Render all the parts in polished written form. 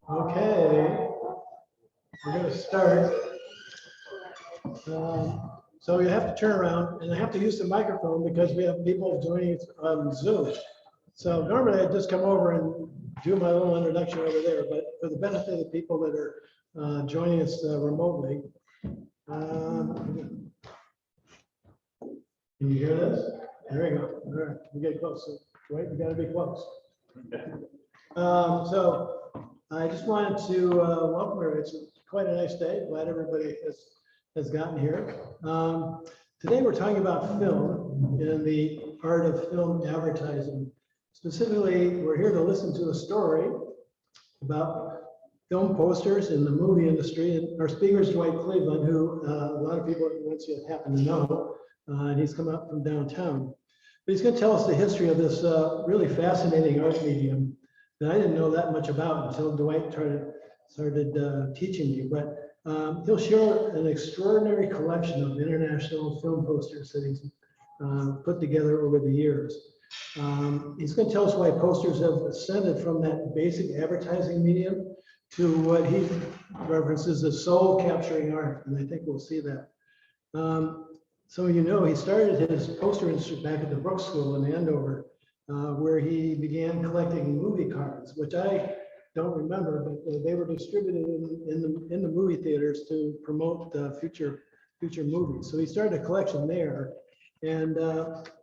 Okay, we're going to start. So you have to turn around, and I have to use the microphone because we have people joining on Zoom. So normally I just come over and do my little introduction over there, but for the benefit of the people that are joining us remotely. Can you hear this? There we go. All right, we get close. So, Dwight, we got to be close. So I just wanted to welcome everybody. It's quite a nice day. Glad everybody has gotten here. Today we're talking about film and the art of film advertising. Specifically, we're here to listen to a story about film posters in the movie industry. And our speaker is Dwight, who a lot of people at Valencia happen to know. And he's come up from downtown. But he's going to tell us the history of this really fascinating art medium that I didn't know that much about until Dwight started teaching me. But he'll share an extraordinary collection of international film posters that he's put together over the years. He's going to tell us why posters have ascended from that basic advertising medium to what he references as soul capturing art, and I think we'll see that. So you know, he started his poster industry back at the Brooks School in Andover, where he began collecting movie cards, which I don't remember, but they were distributed in the movie theaters to promote future movies. So he started a collection there, and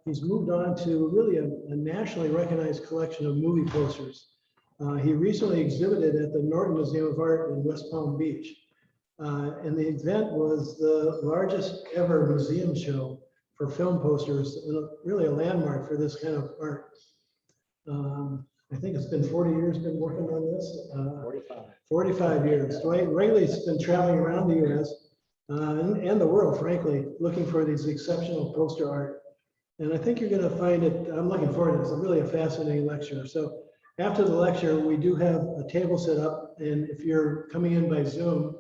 he's moved on to really a nationally recognized collection of movie posters. He recently exhibited at the Norton Museum of Art in West Palm Beach. And the event was the largest ever museum show for film posters, and really a landmark for this kind of art. I think it's been 40 years been working on this. 45 years. Dwight Rayleigh's been traveling around the US and the world, frankly, looking for these exceptional poster art. And I think you're going to find it, I'm looking forward to it. It's really a fascinating lecture. So after the lecture, we do have a table set up, and if you're coming in by Zoom,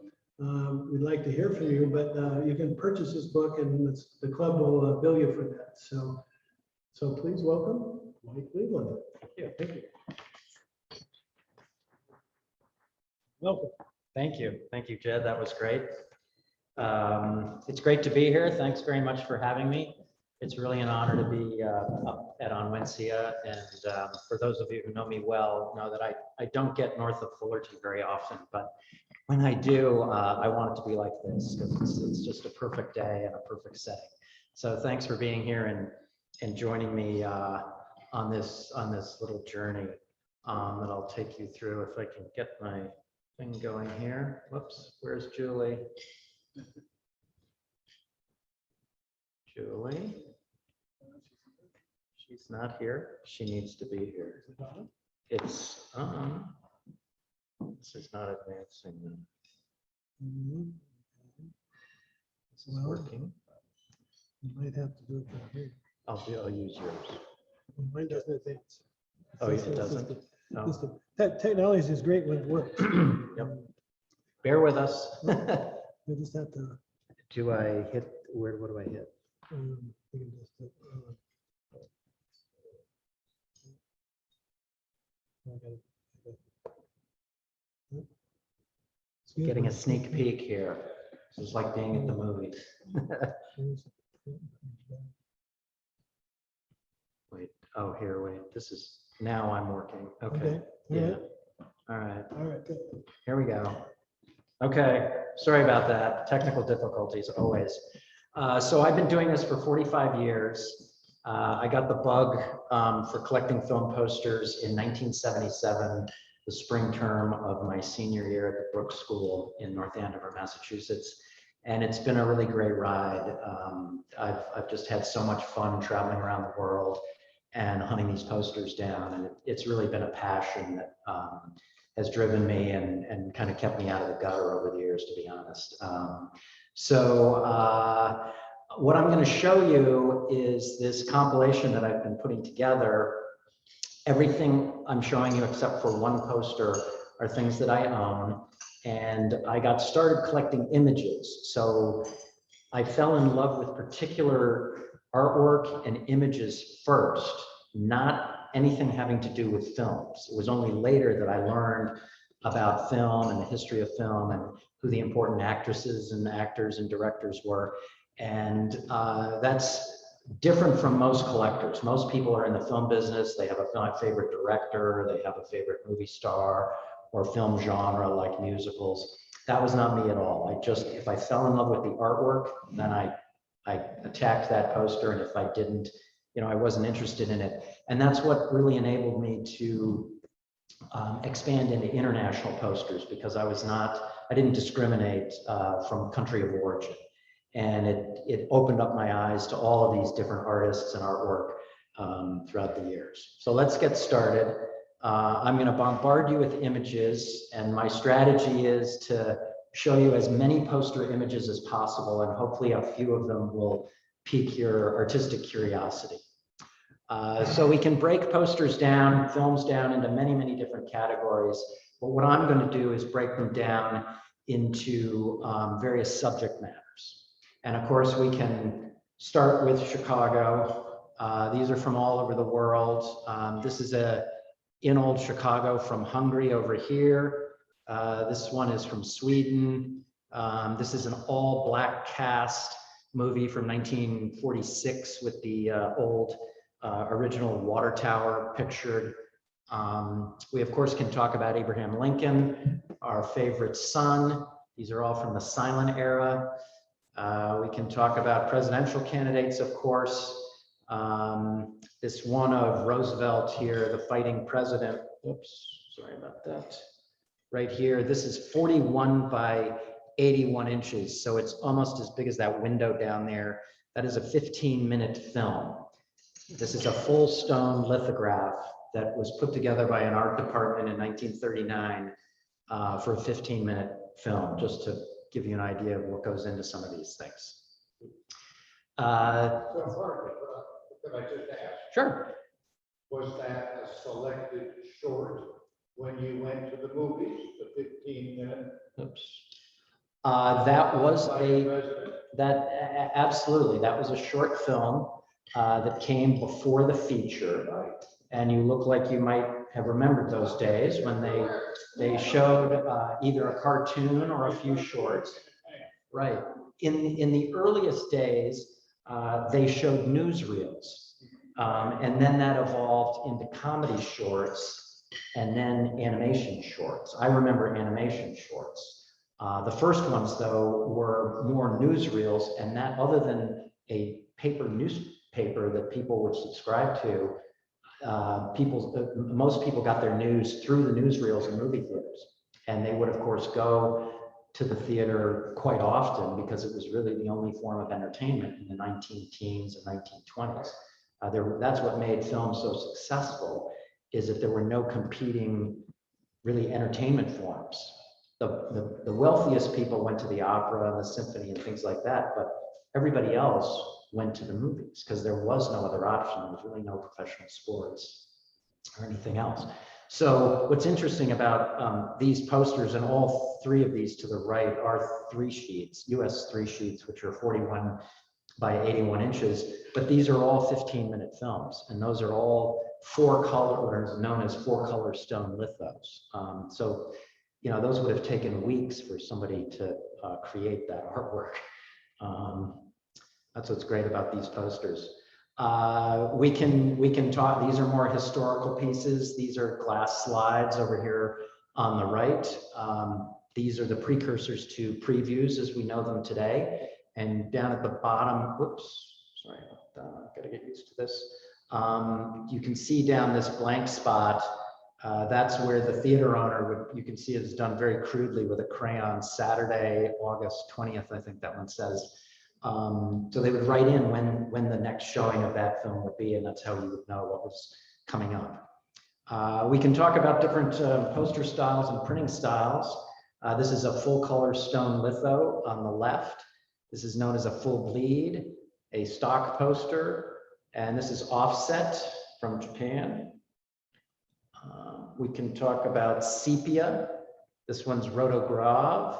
we'd like to hear from you, but you can purchase this book, and the club will bill you for that. So please welcome Dwight Cleveland. Thank you. Welcome. Thank you, Jed. That was great. It's great to be here. Thanks very much for having me. It's really an honor to be up at Valencia, and for those of you who know me well, know that I don't get north of Fullerton very often, but when I do, I want it to be like this because it's just a perfect day and a perfect setting. So thanks for being here and joining me on this little journey that I'll take you through. If I can get my thing going here. Whoops, where's Julie? Julie? She's not here. She needs to be here. It's this is not advancing. This is working. You might have to do it from here. I'll use yours. Mine doesn't advance. Oh, it doesn't? Oh. Technology is great when it works. Yep. Bear with us. You just have to. Do I hit, what do I hit? You can just, excuse Getting me. a sneak peek here. This is like being at the movies. Wait, oh, here, wait, this is, now I'm working. Okay, yeah. All right, All right, good. here we go. Okay, sorry about that. Technical difficulties always. So I've been doing this for 45 years. I got the bug for collecting film posters in 1977, the spring term of my senior year at the Brooks School in North Andover, Massachusetts. And it's been a really great ride. I've just had so much fun traveling around the world and hunting these posters down. And it's really been a passion that has driven me and kind of kept me out of the gutter over the years, to be honest. What I'm going to show you is this compilation that I've been putting together. Everything I'm showing you except for one poster are things that I own. And I got started collecting images. So I fell in love with particular artwork and images first, not anything having to do with films. It was only later that I learned about film and the history of film and who the important actresses and actors and directors were. And that's different from most collectors. Most people are in the film business. They have a favorite director, they have a favorite movie star or film genre like musicals. That was not me at all. If I fell in love with the artwork, then I attacked that poster. And if I didn't, I wasn't interested in it. And that's what really enabled me to expand into international posters, because I didn't discriminate from country of origin. And it opened up my eyes to all of these different artists and artwork throughout the years. So let's get started. I'm going to bombard you with images, and my strategy is to show you as many poster images as possible, and hopefully a few of them will pique your artistic curiosity. So we can break posters down, films down into many, many different categories. But what I'm going to do is break them down into various subject matters. And of course, we can start with Chicago. These are from all over the world. This is in old Chicago from Hungary over here. This one is from Sweden. This is an all black cast movie from 1946 with the old original water tower pictured. We of course can talk about Abraham Lincoln, our favorite son. These are all from the silent era. We can talk about presidential candidates, of course. This one of Roosevelt here, the fighting president. Oops, sorry about that. Right here, this is 41 by 81 inches. So it's almost as big as that window down there. That is a 15-minute film. This is a full stone lithograph that was put together by an art department in 1939 for a 15-minute film, just to give you an idea of what goes into some of these things. So, Mark, could I just ask? Sure. Was that a selected short when you went to the movies, the 15-minute? Oops. That was absolutely. That was a short film that came before the feature. Right. And you look like you might have remembered those days when they showed either a cartoon or a few shorts. Right. In the earliest days, they showed newsreels. And then that evolved into comedy shorts and then animation shorts. I remember animation shorts. The first ones, though, were more newsreels, and that, other than a paper newspaper that people would subscribe to, most people got their news through the newsreels in movie theaters. And they would, of course, go to the theater quite often because it was really the only form of entertainment in the 19-teens and 1920s. That's what made film so successful, is that there were no competing, really, entertainment forms. The wealthiest people went to the opera and the symphony and things like that, but everybody else went to the movies because there was no other option. There was really no professional sports or anything else. So what's interesting about these posters, and all three of these to the right are 3 sheets, US 3 sheets, which are 41 by 81 inches, but these are all 15-minute films, and those are all 4-color, what are known as 4-color stone lithos. So, you know, those would have taken weeks for somebody to create that artwork. That's what's great about these posters. We can talk, these are more historical pieces. These are glass slides over here on the right. These are the precursors to previews as we know them today. And down at the bottom, whoops, sorry about that, gotta get used to this. You can see down this blank spot, that's where the theater owner would, you can see it's done very crudely with a crayon, Saturday, August 20th, I think that one says. So they would write in when the next showing of that film would be, and that's how you would know what was coming up. We can talk about different poster styles and printing styles. This is a full color stone litho on the left. This is known as a full bleed, a stock poster, and this is offset from Japan. We can talk about sepia. This one's rotograph.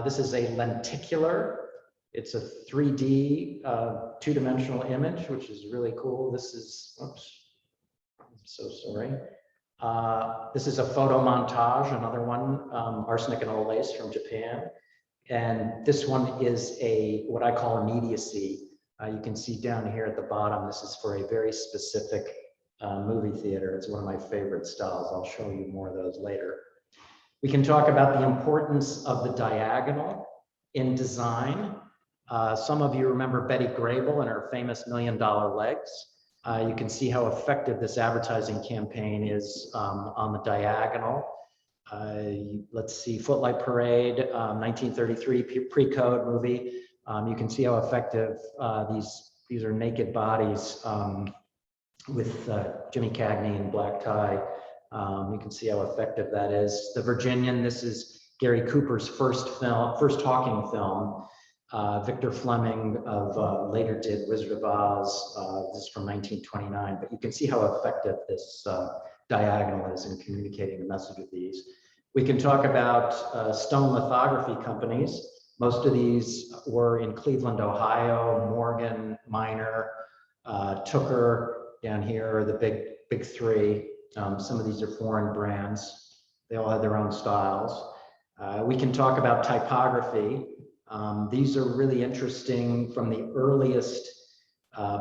This is a lenticular. It's a 3D, 2-dimensional image, which is really cool. This is, oops, I'm so sorry. This is a photo montage, another one, arsenic and old lace from Japan. And this one is a, what I call immediacy. You can see down here at the bottom, this is for a very specific movie theater. It's one of my favorite styles. I'll show you more of those later. We can talk about the importance of the diagonal in design. Some of you remember Betty Grable and her famous $1 Million Legs. You can see how effective this advertising campaign is on the diagonal. Let's see, Footlight Parade, 1933 pre-code movie. You can see how effective these are naked bodies with Jimmy Cagney in black tie. You can see how effective that is. The Virginian, this is Gary Cooper's first talking film. Victor Fleming later did Wizard of Oz. This is from 1929, but you can see how effective this diagonal is in communicating the message of these. We can talk about stone lithography companies. Most of these were in Cleveland, Ohio, Morgan, Minor, Tooker down here are the big 3. Some of these are foreign brands. They all have their own styles. We can talk about typography. These are really interesting from the earliest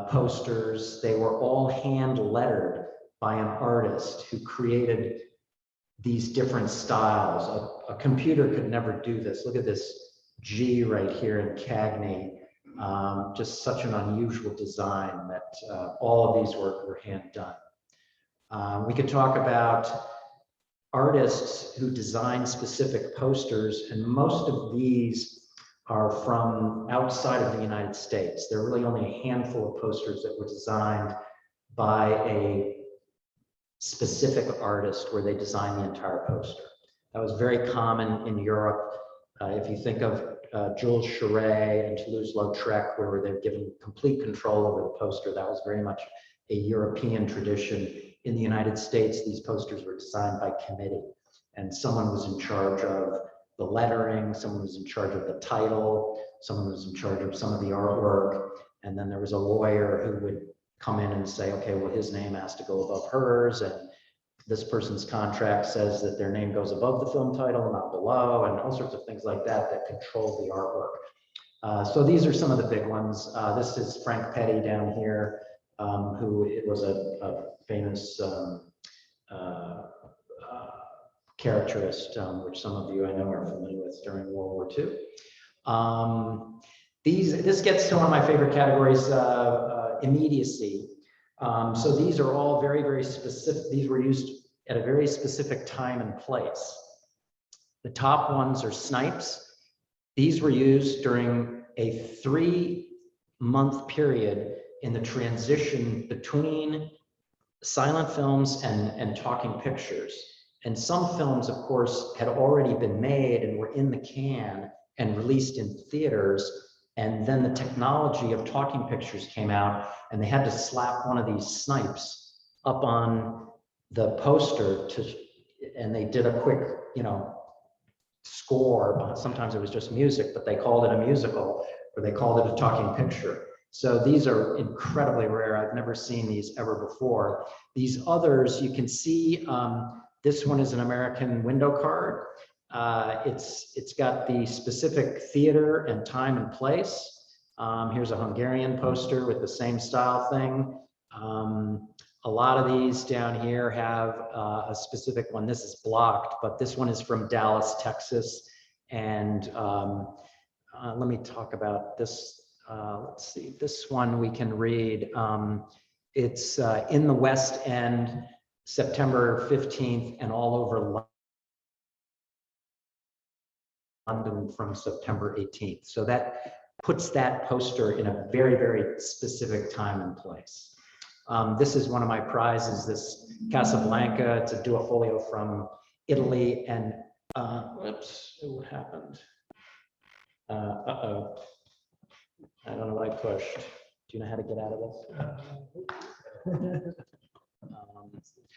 posters. They were all hand lettered by an artist who created these different styles. A computer could never do this. Look at this G right here in Cagney. Just such an unusual design that all of these were hand done. We could talk about artists who design specific posters, and most of these are from outside of the United States. There are really only a handful of posters that were designed by a specific artist where they designed the entire poster. That was very common in Europe. If you think of Jules Cheret and Toulouse-Lautrec, where they're given complete control over the poster, that was very much a European tradition. In the United States, these posters were designed by committee, and someone was in charge of the lettering, someone was in charge of the title, someone was in charge of some of the artwork, and then there was a lawyer who would come in and say, okay, well, his name has to go above hers, and this person's contract says that their name goes above the film title, not below, and all sorts of things like that that control the artwork. So these are some of the big ones. This is Frank Petty down here, who was a famous caricaturist, which some of you I know are familiar with during World War II. This gets to one of my favorite categories, immediacy. So these are all very, very specific. These were used at a very specific time and place. The top ones are snipes. These were used during a 3-month period in the transition between silent films and talking pictures. And some films, of course, had already been made and were in the can and released in theaters And then the technology of talking pictures came out, and they had to slap one of these snipes up on the poster and they did a quick, score. Sometimes it was just music, but they called it a musical, or they called it a talking picture. So these are incredibly rare. I've never seen these ever before. These others, you can see, this one is an American window card. It's got the specific theater and time and place. Here's a Hungarian poster with the same style thing. A lot of these down here have a specific one. This is blocked, but this one is from Dallas, Texas. And let me talk about this. Let's see, this one we can read. It's in the West End, September 15th, and all over London from September 18th. So that puts that poster in a very, very specific time and place. This is one of my prizes, this Casablanca. It's a duofolio from Italy. And whoops, what happened? Uh-oh. I don't know what I pushed. Do you know how to get out of this?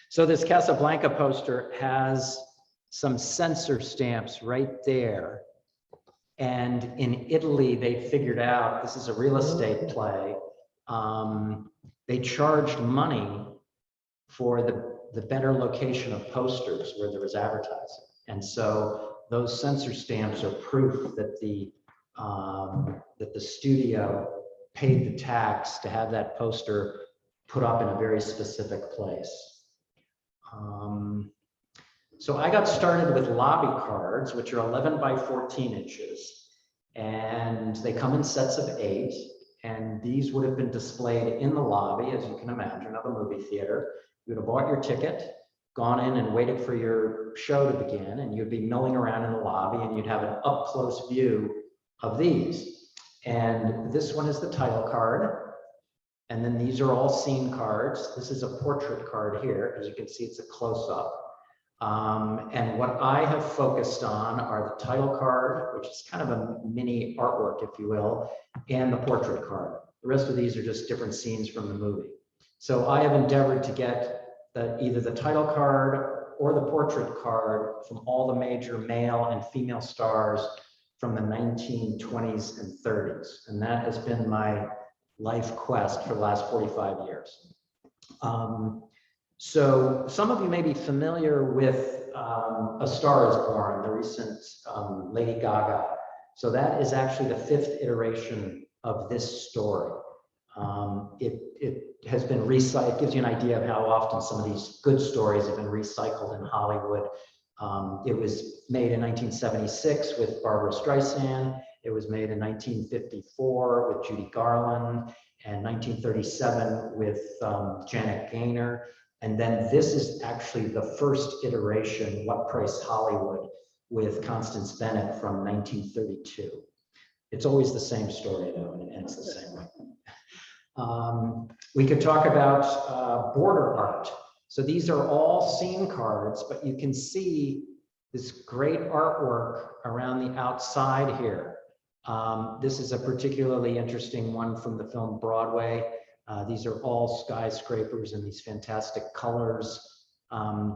So this Casablanca poster has some censor stamps right there. And in Italy, they figured out, this is a real estate play. They charged money for the better location of posters where there was advertising. And so those censor stamps are proof that the studio paid the tax to have that poster put up in a very specific place. So I got started with lobby cards, which are 11 by 14 inches, and they come in sets of 8. And these would have been displayed in the lobby, as you can imagine, of a movie theater. You would have bought your ticket, gone in and waited for your show to begin, and you'd be milling around in the lobby, and you'd have an up-close view of these. And this one is the title card. And then these are all scene cards. This is a portrait card here. As you can see, it's a close-up. And what I have focused on are the title card, which is kind of a mini artwork, if you will, and the portrait card. The rest of these are just different scenes from the movie. So I have endeavored to get either the title card or the portrait card from all the major male and female stars from the 1920s and 30s. And that has been my life quest for the last 45 years. So some of you may be familiar with A Star is Born, the recent Lady Gaga. So that is actually the 5th iteration of this story. It has been recycled. It gives you an idea of how often some of these good stories have been recycled in Hollywood. It was made in 1976 with Barbara Streisand. It was made in 1954 with Judy Garland, and 1937 with Janet Gaynor. And then this is actually the first iteration, What Price Hollywood, with Constance Bennett from 1932. It's always the same story though, and it ends the same way. We could talk about border art. So these are all scene cards, but you can see this great artwork around the outside here. This is a particularly interesting one from the film Broadway. These are all skyscrapers in these fantastic colors.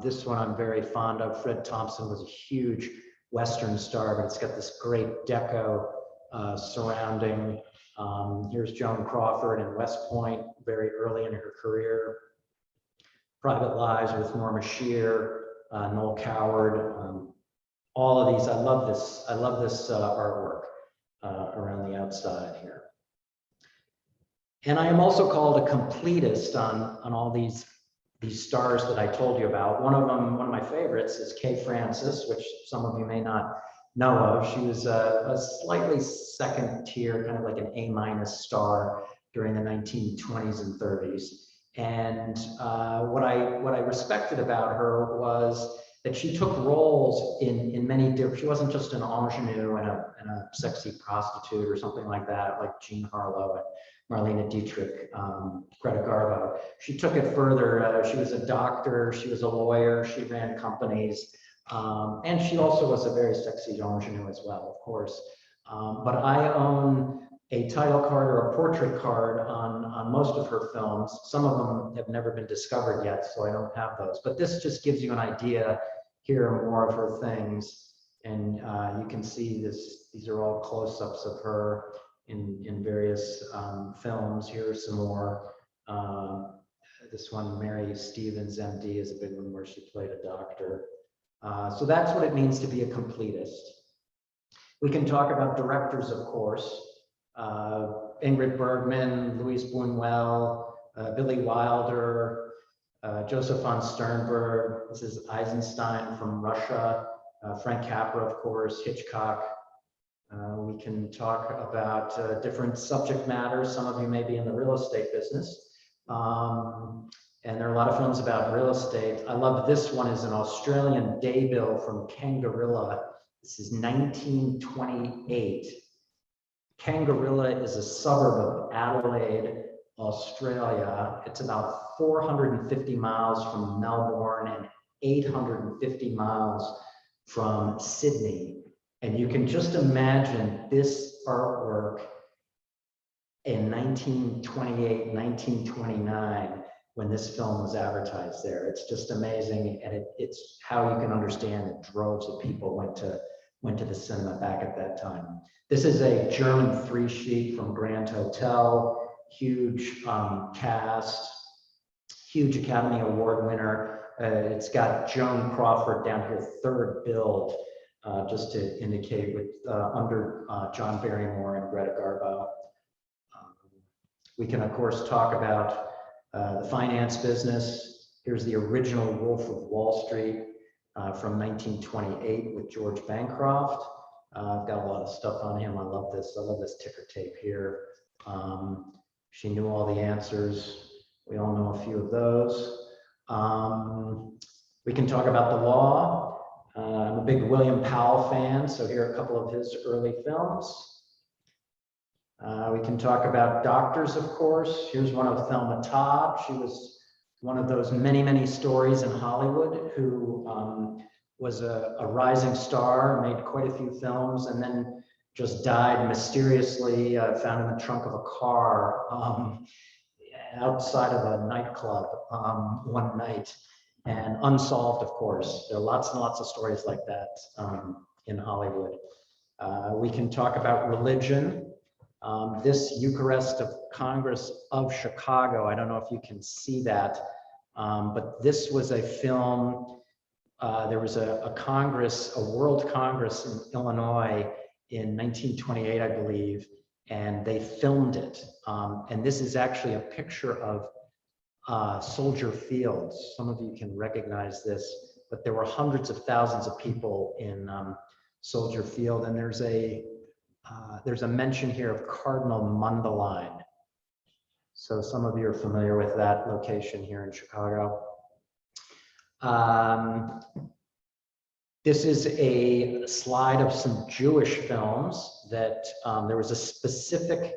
This one I'm very fond of. Fred Thompson was a huge Western star, but it's got this great deco surrounding. Here's Joan Crawford in West Point, very early in her career. Private Lives with Norma Shear, Noel Coward. All of these, I love this artwork around the outside here. And I am also called a completist on all these stars that I told you about. One of them, one of my favorites, is Kay Francis, which some of you may not know of. She was a slightly second tier, kind of like an A- star during the 1920s and 30s. And what I respected about her was that she took roles in many different. She wasn't just an ingenue and a sexy prostitute or something like that, like Jean Harlow and Marlene Dietrich, Greta Garbo. She took it further. She was a doctor, she was a lawyer, she ran companies, and she also was a very sexy ingenue as well, of course. But I own a title card or a portrait card on most of her films. Some of them have never been discovered yet, so I don't have those. But this just gives you an idea. Here are more of her things. And you can see this, these are all close-ups of her in various films. Here are some more. This one, Mary Stevens, MD, is a big one where she played a doctor. So that's what it means to be a completist. We can talk about directors, of course. Ingrid Bergman, Louise Buñuel, Billy Wilder, Joseph von Sternberg. This is Eisenstein from Russia. Frank Capra, of course, Hitchcock. We can talk about different subject matters. Some of you may be in the real estate business. And there are a lot of films about real estate. I love this one. Is an Australian daybill from Kangarilla. This is 1928. Kangarilla is a suburb of Adelaide, Australia. It's about 450 miles from Melbourne and 850 miles from Sydney. And you can just imagine this artwork in 1928, 1929, when this film was advertised there. It's just amazing, and it's how you can understand that droves of people went to the cinema back at that time. This is a German 3-sheet from Grand Hotel, huge cast, huge Academy Award winner. It's got Joan Crawford down here, third billed, just to indicate with under John Barrymore and Greta Garbo. We can, of course, talk about the finance business. Here's the original Wolf of Wall Street from 1928 with George Bancroft. I've got a lot of stuff on him. I love this. I love this ticker tape here. She knew all the answers. We all know a few of those. We can talk about the law. I'm a big William Powell fan, so here are a couple of his early films. We can talk about doctors, of course. Here's one of Thelma Todd. She was one of those many, many stories in Hollywood who was a rising star, made quite a few films, and then just died mysteriously, found in the trunk of a car outside of a nightclub one night, and unsolved, of course. There are lots and lots of stories like that in Hollywood. We can talk about religion. This Eucharist of Congress of Chicago, I don't know if you can see that, but this was a film. There was a Congress, a World Congress in Illinois in 1928, I believe, and they filmed it. And this is actually a picture of Soldier Field. Some of you can recognize this, but there were hundreds of thousands of people in Soldier Field, and there's a mention here of Cardinal Mundelein. So some of you are familiar with that location here in Chicago. This is a slide of some Jewish films that there was a specific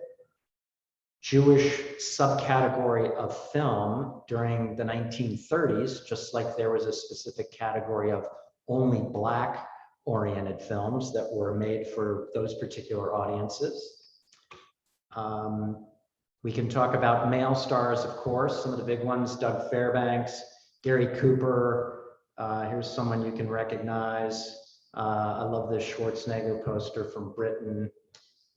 Jewish subcategory of film during the 1930s, just like there was a specific category of only Black oriented films that were made for those particular audiences. We can talk about male stars, of course, some of the big ones: Doug Fairbanks, Gary Cooper. Here's someone you can recognize. I love this Schwarzenegger poster from Britain.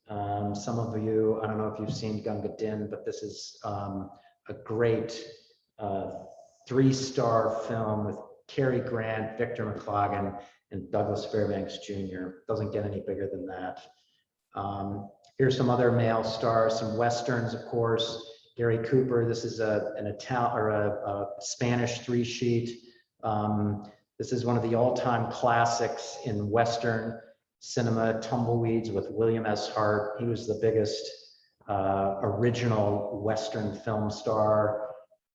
Some of you, I don't know if you've seen Gunga Din, but this is a great 3-star film with Cary Grant, Victor McLaglen, and Douglas Fairbanks Jr. Doesn't get any bigger than that. Here's some other male stars, some Westerns, of course. Gary Cooper, this is an Italian or a Spanish 3-sheet. This is one of the all-time classics in Western cinema, Tumbleweeds with William S. Hart. He was the biggest original Western film star.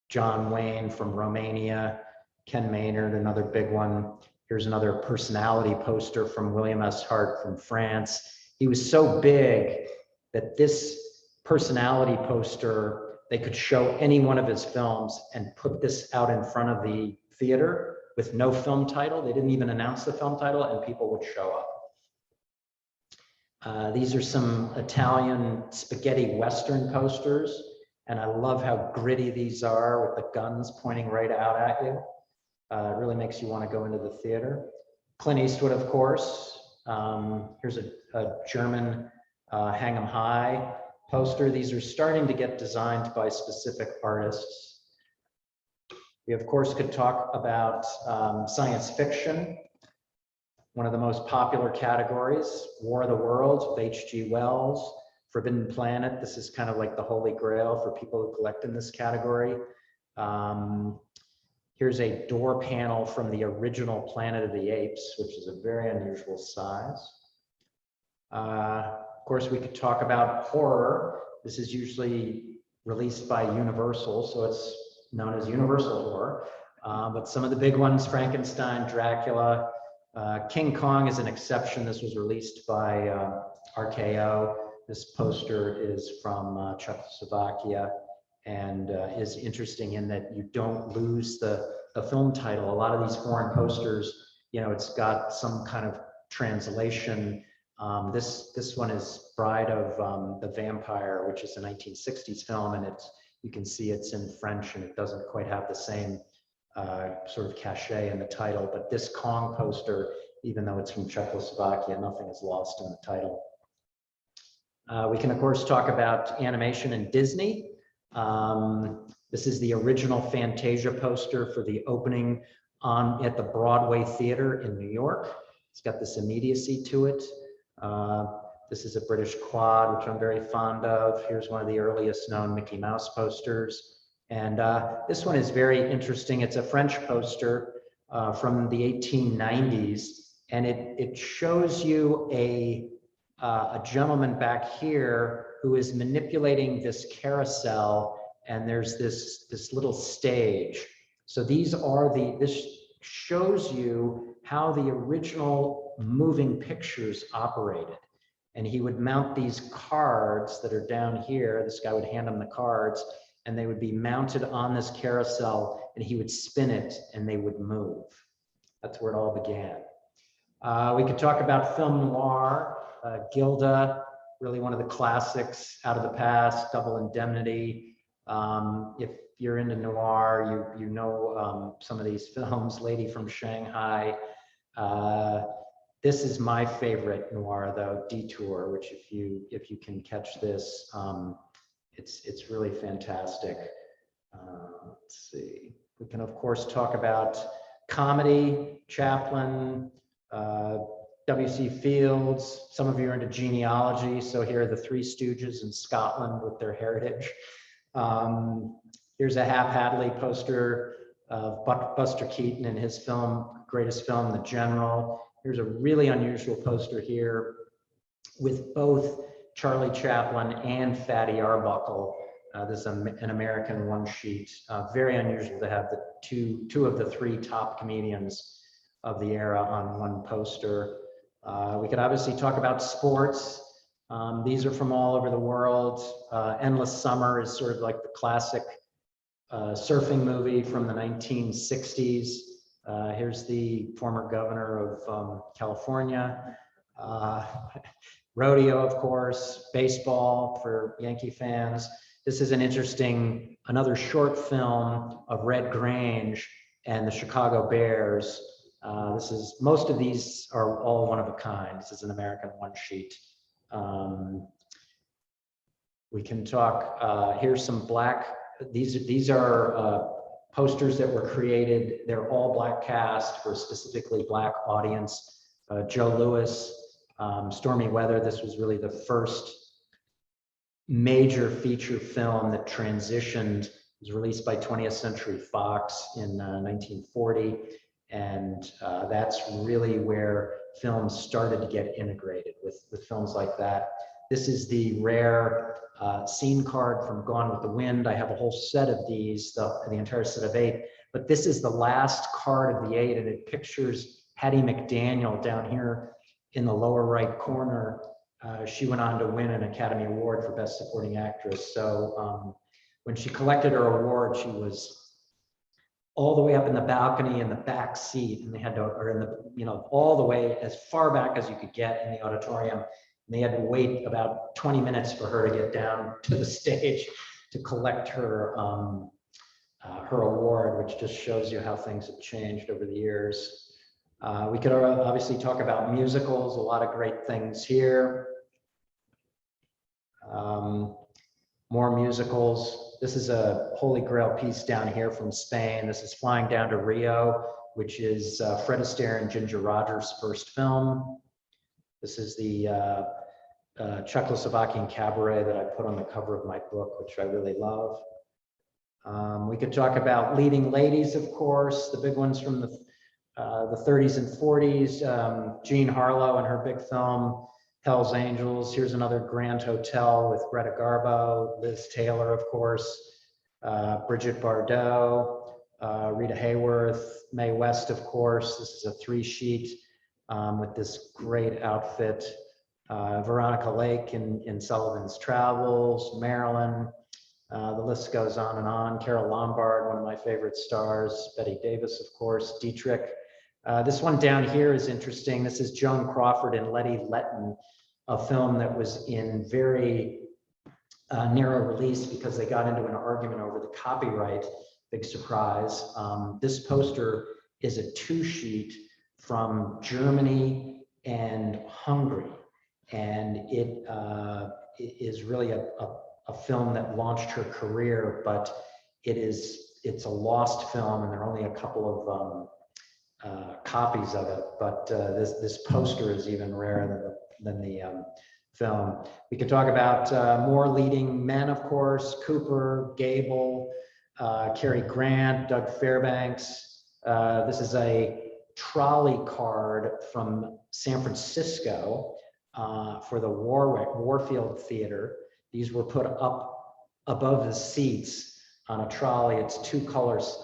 John Wayne from Romania, Ken Maynard, another big one. Here's another personality poster from William S. Hart from France. He was so big that this personality poster, they could show any one of his films and put this out in front of the theater with no film title. They didn't even announce the film title, and people would show up. These are some Italian spaghetti Western posters, and I love how gritty these are with the guns pointing right out at you. It really makes you want to go into the theater. Clint Eastwood, of course. Here's a German Hang 'em High poster. These are starting to get designed by specific artists. We, of course, could talk about science fiction. One of the most popular categories, War of the Worlds with H.G. Wells, Forbidden Planet. This is kind of like the holy grail for people who collect in this category. Here's a door panel from the original Planet of the Apes, which is a very unusual size. Of course, we could talk about horror. This is usually released by Universal, so it's known as Universal horror. But some of the big ones, Frankenstein, Dracula, King Kong is an exception. This was released by RKO. This poster is from Czechoslovakia and is interesting in that you don't lose the film title. A lot of these foreign posters, you know, it's got some kind of translation. This one is Bride of the Vampire, which is a 1960s film, and you can see it's in French and it doesn't quite have the same sort of cachet in the title, but this Kong poster, even though it's from Czechoslovakia, nothing is lost in the title. We can, of course, talk about animation and Disney. This is the original Fantasia poster for the opening at the Broadway Theater in New York. It's got this immediacy to it. This is a British quad, which I'm very fond of. Here's one of the earliest known Mickey Mouse posters. And this one is very interesting. It's a French poster from the 1890s, and it shows you a gentleman back here who is manipulating this carousel, and there's this little stage. So this shows you how the original moving pictures operated. And he would mount these cards that are down here. This guy would hand him the cards, and they would be mounted on this carousel, and he would spin it and they would move. That's where it all began. We could talk about film noir, Gilda, really one of the classics, Out of the Past, Double Indemnity. If you're into noir, you know some of these films, Lady from Shanghai. This is my favorite noir though, Detour, which if you can catch this, it's really fantastic. Let's see. We can of course talk about comedy, Chaplin, W.C. Fields. Some of you are into genealogy, so here are the Three Stooges in Scotland with their heritage. Here's a Hap Hadley poster of Buster Keaton in his greatest film, The General. Here's a really unusual poster here with both Charlie Chaplin and Fatty Arbuckle. This is an American one sheet. Very unusual to have the two of the three top comedians of the era on one poster. We could obviously talk about sports. These are from all over the world. Endless Summer is sort of like the classic surfing movie from the 1960s. Here's the former governor of California. Rodeo, of course, baseball for Yankee fans. This is another short film of Red Grange and the Chicago Bears. Most of these are all one of a kind. This is an American one sheet. We can talk, here's some these are posters that were created. They're all black cast for a specifically black audience. Joe Louis, Stormy Weather. This was really the first major feature film that transitioned. It was released by 20th Century Fox in 1940. And that's really where films started to get integrated with films like that. This is the rare scene card from Gone with the Wind. I have a whole set of these, the entire set of 8, but this is the last card of the 8, and it pictures Hattie McDaniel down here in the lower right corner. She went on to win an Academy Award for Best Supporting Actress. So when she collected her award, she was all the way up in the balcony in the back seat, and they had to, or in the, all the way as far back as you could get in the auditorium. They had to wait about 20 minutes for her to get down to the stage to collect her her award, which just shows you how things have changed over the years. We could obviously talk about musicals, a lot of great things here. More musicals. This is a Holy Grail piece down here from Spain. This is Flying Down to Rio, which is Fred Astaire and Ginger Rogers' first film. This is the Czechoslovakian cabaret that I put on the cover of my book, which I really love. We could talk about leading ladies, of course, the big ones from the 30s and 40s. Jean Harlow and her big film, Hell's Angels. Here's another Grand Hotel with Greta Garbo, Liz Taylor, of course, Brigitte Bardot, Rita Hayworth, Mae West, of course. This is a 3-sheet with this great outfit. Veronica Lake in Sullivan's Travels, Marilyn. The list goes on and on. Carol Lombard, one of my favorite stars. Betty Davis, of course. Dietrich. This one down here is interesting. This is Joan Crawford and Letty Letton, a film that was in very narrow release because they got into an argument over the copyright. Big surprise. This poster is a 2-sheet from Germany and Hungary. And it is really a film that launched her career, but it's a lost film, and there are only a couple of copies of it. But this poster is even rarer than the film. We could talk about more leading men, of course: Cooper, Gable, Cary Grant, Doug Fairbanks. This is a trolley card from San Francisco for the Warfield Theater. These were put up above the seats on a trolley. It's 2 colors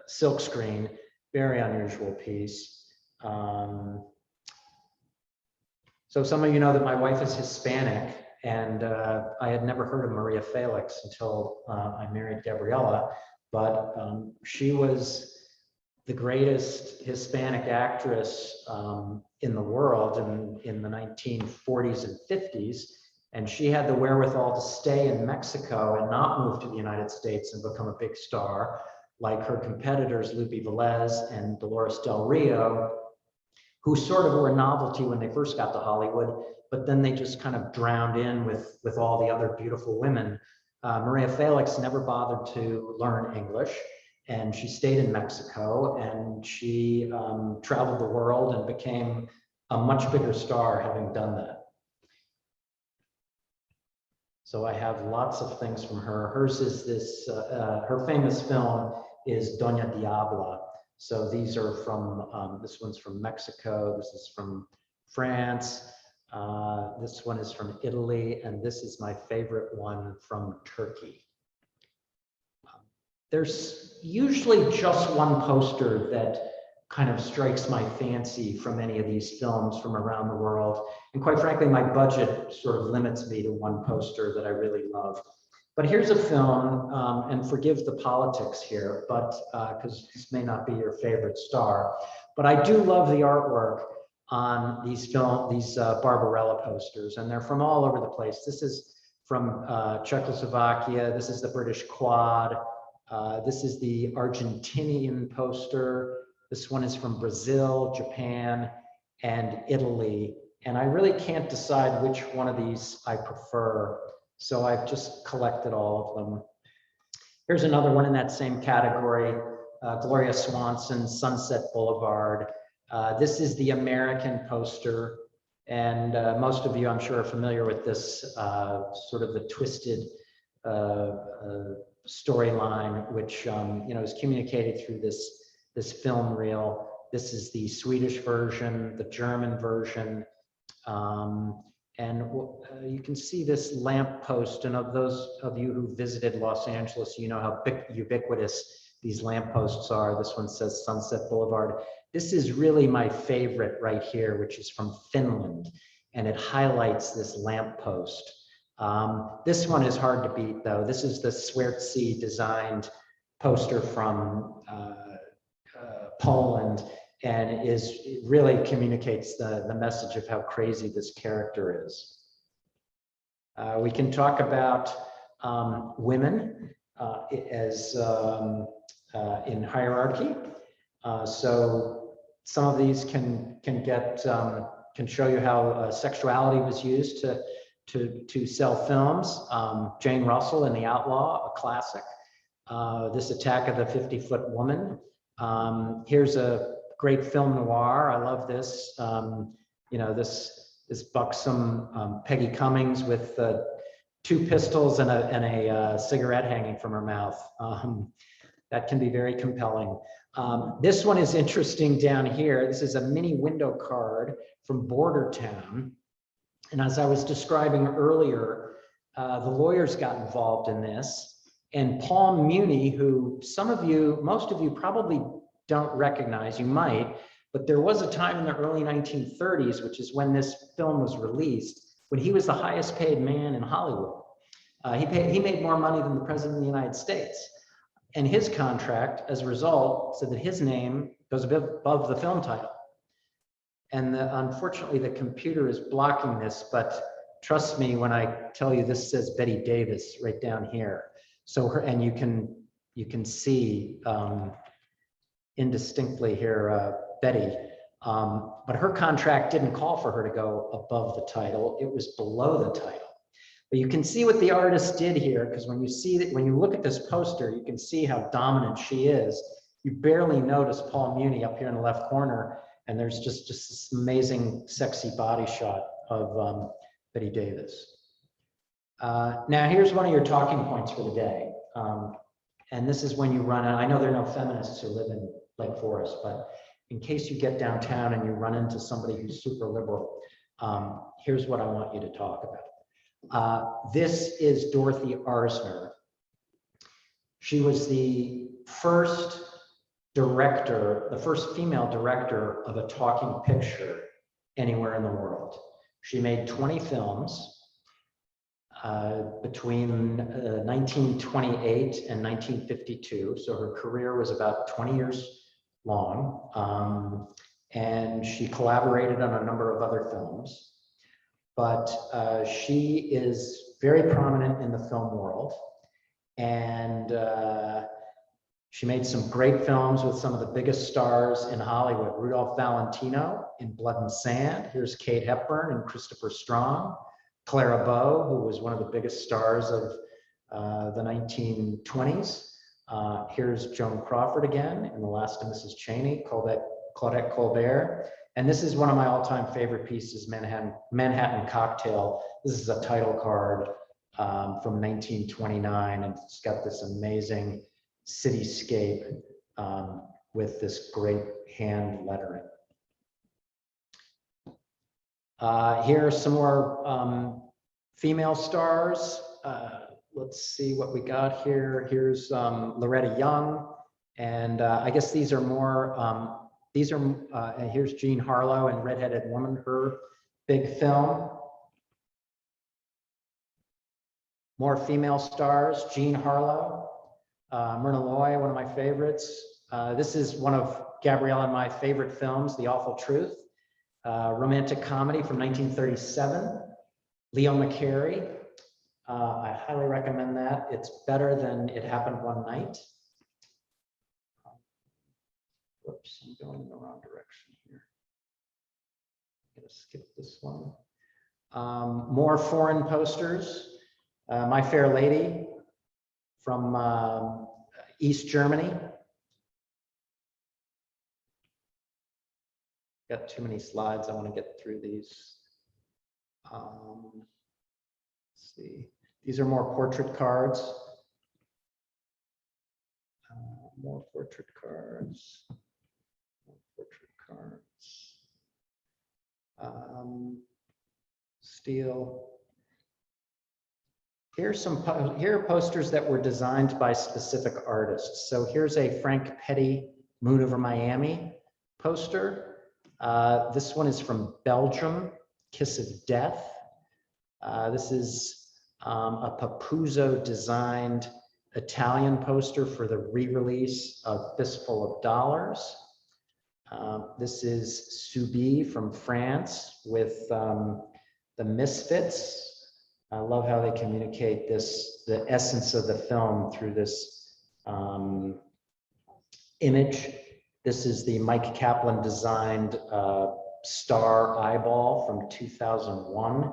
silk screen, very unusual piece. So some of you know that my wife is Hispanic, and I had never heard of Maria Felix until I married Gabriella, but she was the greatest Hispanic actress in the world in the 1940s and 50s. And she had the wherewithal to stay in Mexico and not move to the United States and become a big star, like her competitors, Lupe Velez and Dolores Del Rio, who sort of were a novelty when they first got to Hollywood, but then they just kind of drowned in with all the other beautiful women. Maria Felix never bothered to learn English, and she stayed in Mexico, and she traveled the world and became a much bigger star having done that. So I have lots of things from her. Hers is this, her famous film is Doña Diabla. So these are from, this one's from Mexico, this is from France, this one is from Italy, and this is my favorite one from Turkey. There's usually just one poster that kind of strikes my fancy from any of these films from around the world. And quite frankly, my budget sort of limits me to one poster that I really love. But here's a film, and forgive the politics here, but because this may not be your favorite star, but I do love the artwork on these Barbarella posters, and they're from all over the place. This is from Czechoslovakia. This is the British Quad. This is the Argentinian poster. This one is from Brazil, Japan, and Italy. And I really can't decide which one of these I prefer. So I've just collected all of them. Here's another one in that same category, Gloria Swanson, Sunset Boulevard. This is the American poster. And most of you, I'm sure, are familiar with this sort of the twisted storyline, which is communicated through this film reel. This is the Swedish version, the German version. And you can see this lamp post, and of those of you who visited Los Angeles, you know how ubiquitous these lamp posts are. This one says Sunset Boulevard. This is really my favorite right here, which is from Finland, and it highlights this lamp post. This one is hard to beat, though. This is the Swertzy designed poster from Poland, and it really communicates the message of how crazy this character is. We can talk about women as in hierarchy. So some of these can show you how sexuality was used to sell films. Jane Russell in The Outlaw, a classic. This Attack of the 50-Foot Woman. Here's a great film noir. I love this. You know, this buxom Peggy Cummings with 2 pistols and a cigarette hanging from her mouth. That can be very compelling. This one is interesting down here. This is a mini window card from Bordertown. And as I was describing earlier, the lawyers got involved in this. And Paul Muni, who most of you probably don't recognize, you might, but there was a time in the early 1930s, which is when this film was released, when he was the highest paid man in Hollywood. He made more money than the President of the United States. And his contract, as a result, said that his name goes above the film title. And unfortunately, the computer is blocking this, but trust me when I tell you this says Betty Davis right down here. So and you can see indistinctly here Betty, but her contract didn't call for her to go above the title; it was below the title. But you can see what the artist did here, because when you look at this poster, you can see how dominant she is. You barely notice Paul Muni up here in the left corner, and there's just this amazing, sexy body shot of Betty Davis. Now, here's one of your talking points for the day. And this is when you run, and I know there are no feminists who live in Lake Forest, but in case you get downtown and you run into somebody who's super liberal, here's what I want you to talk about. This is Dorothy Arzner. She was the first director, the first female director of a talking picture anywhere in the world. She made 20 films between 1928 and 1952. So her career was about 20 years long. And she collaborated on a number of other films. But she is very prominent in the film world. And she made some great films with some of the biggest stars in Hollywood. Rudolph Valentino in Blood and Sand. Here's Kate Hepburn and Christopher Strong. Clara Bow, who was one of the biggest stars of the 1920s. Here's Joan Crawford again in The Last of Mrs. Cheney, Claudette Colbert. And this is one of my all-time favorite pieces, Manhattan Cocktail. This is a title card from 1929, and it's got this amazing cityscape with this great hand lettering. Here are some more female stars. Let's see what we got here. Here's Loretta Young, and I guess these are more, here's Jean Harlow and Redheaded Woman, her big film. More female stars, Jean Harlow, Myrna Loy, one of my favorites. This is one of Gabrielle and my favorite films, The Awful Truth. Romantic comedy from 1937, Leo McCarey. I highly recommend that. It's better than It Happened One Night. Whoops, I'm going in the wrong direction here. I'm gonna skip this one. More foreign posters. My Fair Lady from East Germany. Got too many slides. I want to get through these. Let's see. These are more portrait cards. More portrait cards. More portrait cards. Steel. Here are posters that were designed by specific artists. So here's a Frank Petty Moon Over Miami poster. This one is from Belgium, Kiss of Death. This is a Papuzzo designed Italian poster for the re-release of Fistful of Dollars. This is Subi from France with the Misfits. I love how they communicate the essence of the film through this image. This is the Mike Kaplan designed star eyeball from 2001.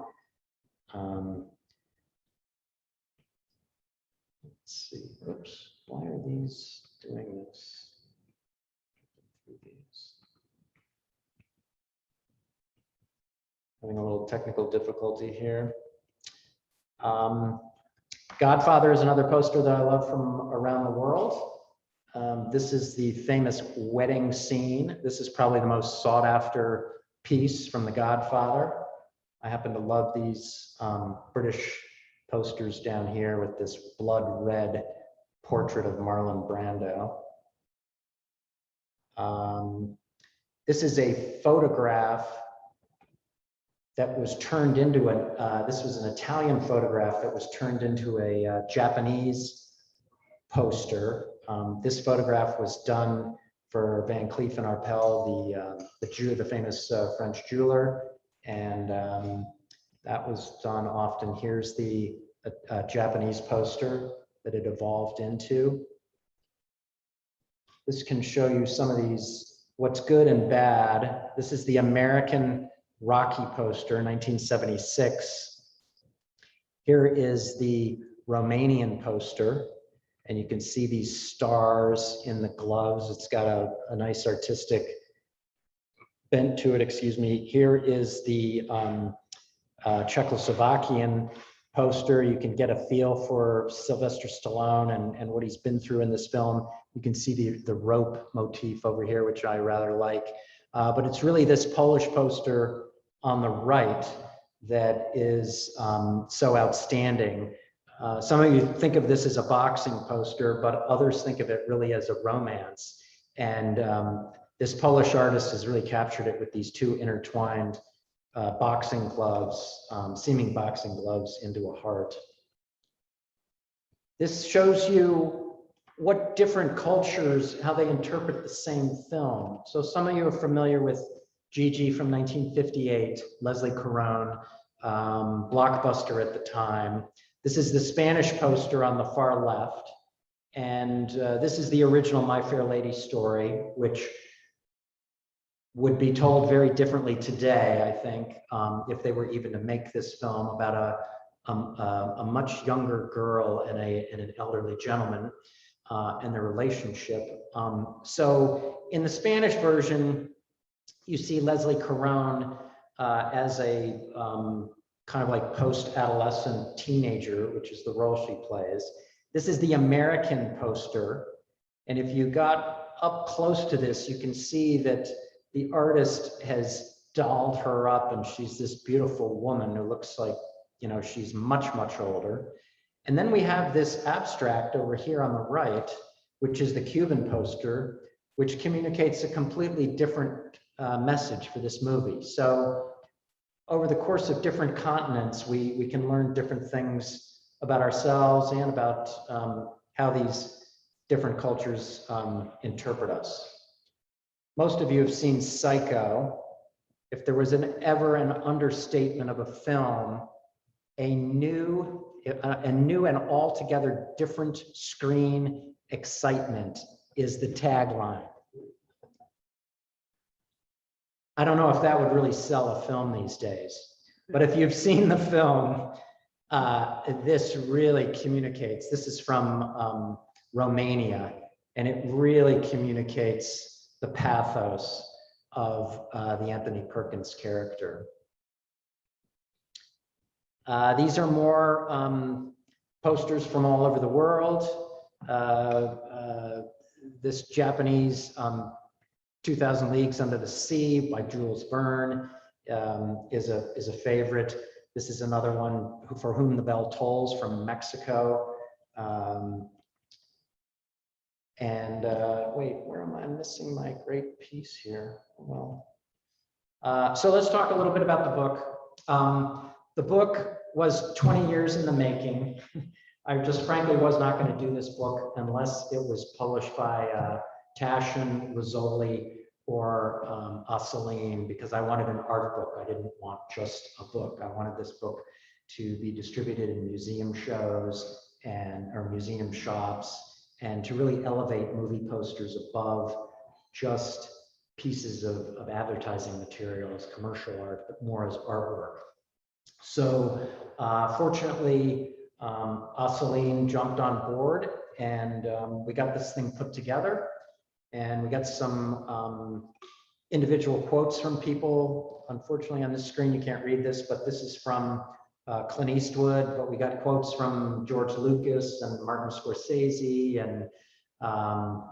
Let's see, oops, why are these doing this? Having a little technical difficulty here. Godfather is another poster that I love from around the world. This is the famous wedding scene. This is probably the most sought after piece from The Godfather. I happen to love these British posters down here with this blood red portrait of Marlon Brando. This is a photograph that was turned into this was an Italian photograph that was turned into a Japanese poster. This photograph was done for Van Cleef and Arpels, the famous French jeweler, and that was done often. Here's the Japanese poster that it evolved into. This can show you some of these, what's good and bad. This is the American Rocky poster, 1976. Here is the Romanian poster, and you can see these stars in the gloves. It's got a nice artistic bent to it, excuse me. Here is the Czechoslovakian poster. You can get a feel for Sylvester Stallone and what he's been through in this film. You can see the rope motif over here, which I rather like. But it's really this Polish poster on the right that is so outstanding. Some of you think of this as a boxing poster, but others think of it really as a romance. And this Polish artist has really captured it with these two intertwined boxing gloves, seeming boxing gloves into a heart. This shows you what different cultures, how they interpret the same film. So some of you are familiar with Gigi from 1958, Leslie Caron, blockbuster at the time. This is the Spanish poster on the far left. And this is the original My Fair Lady story, which would be told very differently today, I think, if they were even to make this film about a much younger girl and an elderly gentleman and their relationship. So in the Spanish version, you see Leslie Caron as a kind of like post-adolescent teenager, which is the role she plays. This is the American poster. And if you got up close to this, you can see that the artist has dolled her up and she's this beautiful woman who looks like, you know, she's much, much older. And then we have this abstract over here on the right, which is the Cuban poster, which communicates a completely different message for this movie. So over the course of different continents, we can learn different things about ourselves and about how these different cultures interpret us. Most of you have seen Psycho. If there was ever an understatement of a film, a new and altogether different screen excitement is the tagline. I don't know if that would really sell a film these days, but if you've seen the film, this really communicates. This is from Romania, and it really communicates the pathos of the Anthony Perkins character. These are more posters from all over the world. This Japanese 2000 Leagues Under the Sea by Jules Verne is a favorite. This is another one, For Whom the Bell Tolls, from Mexico. Wait, where am I missing my great piece here? Well, so let's talk a little bit about the book. The book was 20 years in the making. I just frankly was not going to do this book unless it was published by Taschen, Rizzoli, or Celine, because I wanted an art book. I didn't want just a book. I wanted this book to be distributed in museum shows or museum shops, and to really elevate movie posters above just pieces of advertising materials, commercial art, but more as artwork. So fortunately, Celine jumped on board, and we got this thing put together, and we got some individual quotes from people. Unfortunately, on this screen, you can't read this, but this is from Clint Eastwood, but we got quotes from George Lucas and Martin Scorsese, and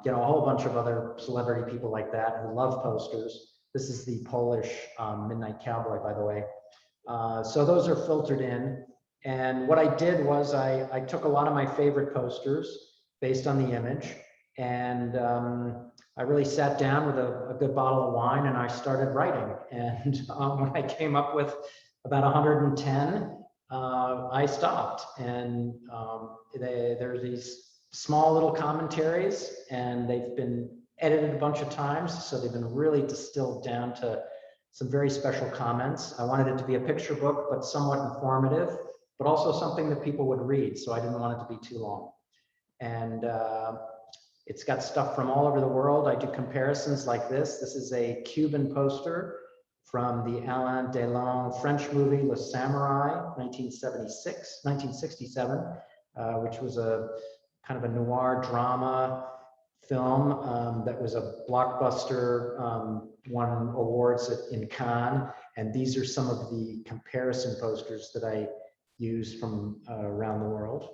you know, a whole bunch of other celebrity people like that who love posters. This is the Polish Midnight Cowboy, by the way. So those are filtered in. And what I did was I took a lot of my favorite posters based on the image, and I really sat down with a good bottle of wine and I started writing. And when I came up with about 110, I stopped. And there's these small little commentaries, and they've been edited a bunch of times, so they've been really distilled down to some very special comments. I wanted it to be a picture book, but somewhat informative, but also something that people would read, so I didn't want it to be too long. And it's got stuff from all over the world. I do comparisons like this. This is a Cuban poster from the Alain Delon French movie, Le Samurai, 1967, which was a kind of a noir drama film that was a blockbuster, won awards in Cannes. And these are some of the comparison posters that I use from around the world.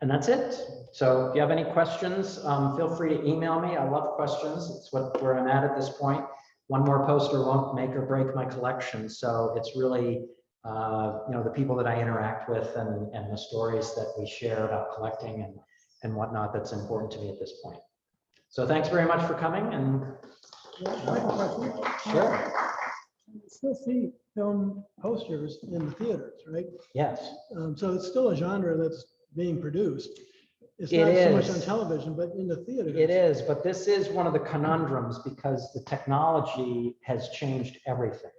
And that's it. So if you have any questions, feel free to email me. I love questions. It's where I'm at this point. One more poster won't make or break my collection. So it's really, you know, the people that I interact with and the stories that we share about collecting and whatnot that's important to me at this point. So thanks very much for coming. And sure. You still see film posters in the theaters, right? Yes. So it's still a genre that's being produced. It's It not so much is. on television, but in the theater. It is, but this is one of the conundrums because the technology has changed everything.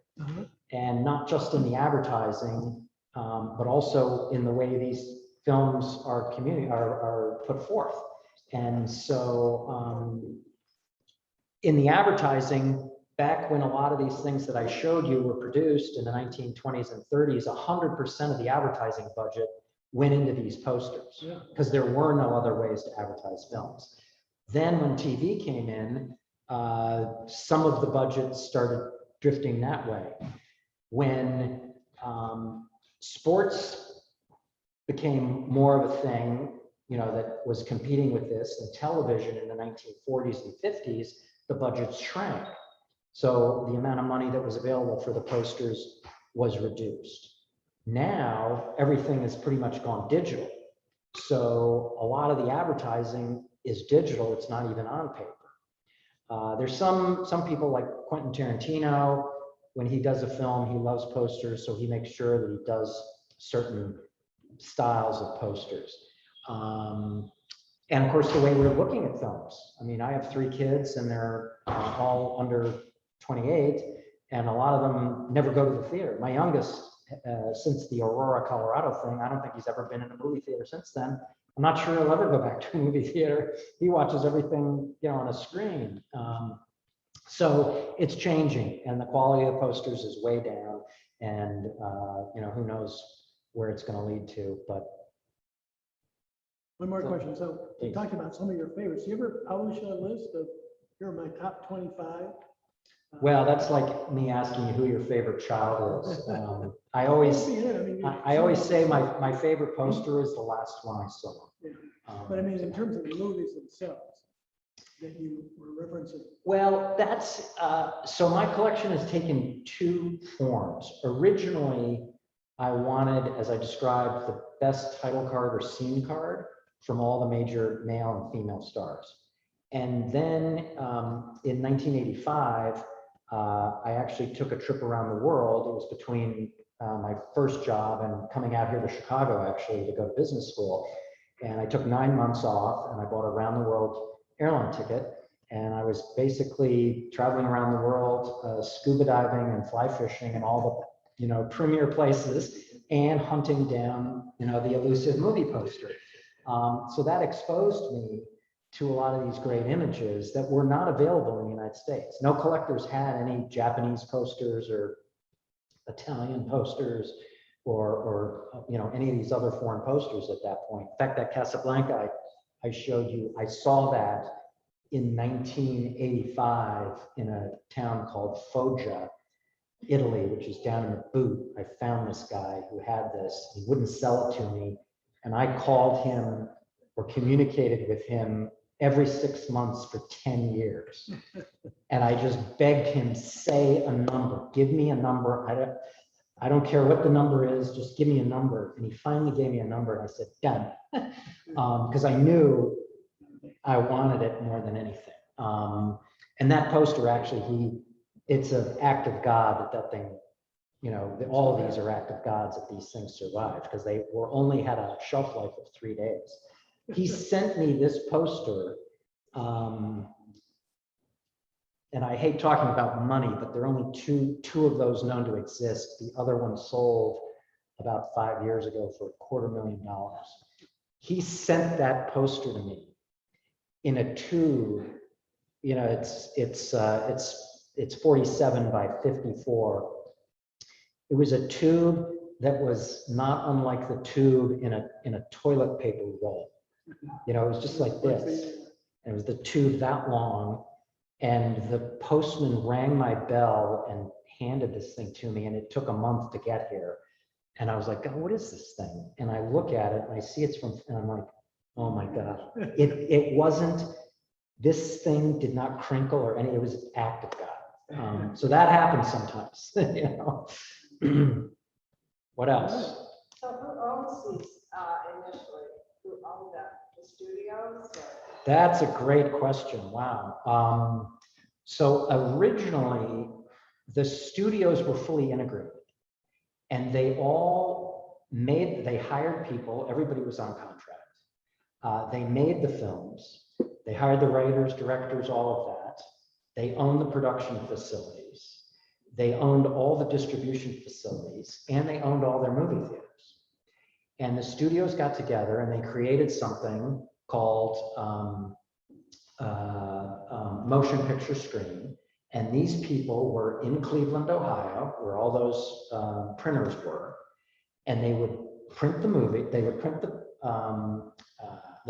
And not just in the advertising, but also in the way these films are put forth. And so in the advertising, back when a lot of these things that I showed you were produced in the 1920s and 30s, 100% of the advertising budget went into these posters because there were no other ways to advertise films. Then when TV came in, some of the budget started drifting that way. When sports became more of a thing, you know, that was competing with this, and television in the 1940s and 50s, the budgets shrank. So the amount of money that was available for the posters was reduced. Now, everything has pretty much gone digital. So a lot of the advertising is digital. It's not even on paper. There's some people like Quentin Tarantino, when he does a film, he loves posters. So he makes sure that he does certain styles of posters. And of course, the way we're looking at films. I mean, I have 3 kids and they're all under 28, and a lot of them never go to the theater. My youngest, since the Aurora, Colorado thing, I don't think he's ever been in a movie theater since then. I'm not sure he'll ever go back to a movie theater. He watches everything, you know, on a screen. So it's changing, and the quality of the posters is way down, and you know, who knows where it's going to lead to. But one more question. So you talked about some of your favorites. Do you ever publish a list of, here are my top 25? Well, that's like me asking you who your favorite child is. I always say my favorite poster is the last one I saw. Yeah. But I mean, in terms of the movies themselves that you were referencing. Well, that's, so my collection has taken 2 forms. Originally, I wanted, as I described, the best title card or scene card from all the major male and female stars. And then in 1985, I actually took a trip around the world. It was between my first job and coming out here to Chicago, actually, to go to business school. And I took 9 months off and I bought a round the world airline ticket. And I was basically traveling around the world, scuba diving and fly fishing and all the, premier places, and hunting down, the elusive movie poster. So that exposed me to a lot of these great images that were not available in the United States. No collectors had any Japanese posters or Italian posters or any of these other foreign posters at that point. In fact, that Casablanca I showed you, I saw that in 1985 in a town called Foggia, Italy, which is down in the boot. I found this guy who had this. He wouldn't sell it to me. And I called him or communicated with him every 6 months for 10 years. And I just begged him, say a number, give me a number. I don't care what the number is, just give me a number. And he finally gave me a number and I said, done. Because I knew I wanted it more than anything. And that poster actually, it's an act of God that thing, all of these are act of gods that these things survived, because they only had a shelf life of 3 days. He sent me this poster, and I hate talking about money, but there are only two of those known to exist. The other one sold about 5 years ago for $250,000. He sent that poster to me in a tube. It's 47 by 54. It was a tube that was not unlike the tube in a toilet paper roll. It was just like this. It was the tube that long, and the postman rang my bell and handed this thing to me, and it took a month to get here. And I was like, God, what is this thing? And I look at it and I see it's from, and I'm like, oh my God. It wasn't, this thing did not crinkle or any, it was an act of God. So that happens sometimes, What else? So who owns these initially? Who owned them? The studios? Or? That's a great question. Wow. So originally, the studios were fully integrated, and they hired people. Everybody was on contract. They made the films. They hired the writers, directors, all of that. They owned the production facilities. They owned all the distribution facilities, and they owned all their movie theaters. And the studios got together and they created something called Motion Picture Screen. And these people were in Cleveland, Ohio, where all those printers were. And they would print the movie, they would print the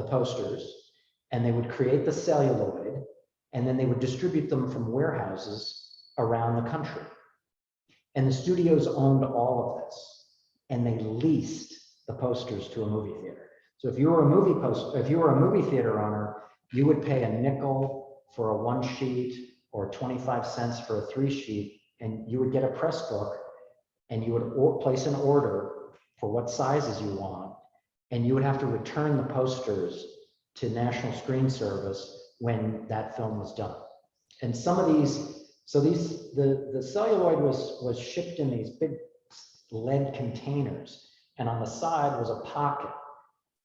posters, and they would create the celluloid, and then they would distribute them from warehouses around the country. And the studios owned all of this, and they leased the posters to a movie theater. So if you were a movie theater owner, you would pay a nickel for a 1 sheet or 25 cents for a 3 sheet, and you would get a press book, and you would place an order for what sizes you want, and you would have to return the posters to National Screen Service when that film was done. And some of these, the celluloid was shipped in these big lead containers, and on the side was a pocket,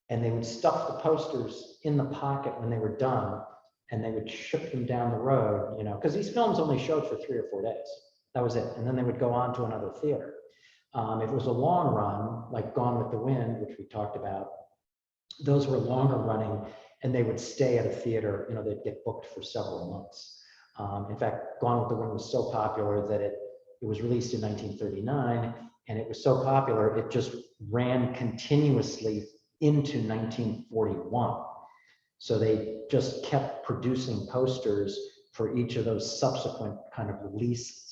and they would stuff the posters in the pocket when they were done, and they would ship them down the road, because these films only showed for 3 or 4 days. That was it. And then they would go on to another theater. If it was a long run, like Gone with the Wind, which we talked about, those were longer running, and they would stay at a theater, they'd get booked for several months. In fact, Gone with the Wind was so popular that it was released in 1939, and it was so popular, it just ran continuously into 1941. So they just kept producing posters for each of those subsequent kind of releases.